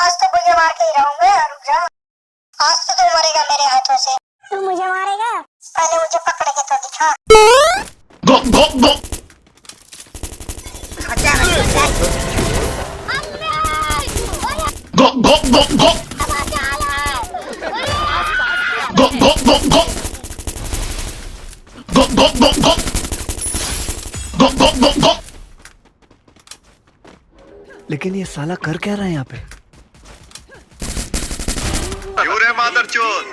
आज तो मुझे मार के ही रहूंगा, रुक जा। आज तो तू मरेगा मेरे हाथों से। तू मुझे मारेगा? पहले मुझे पकड़ के तो दिखा। लेकिन ये साला कर क्या रहा है यहाँ पे? मादरचोद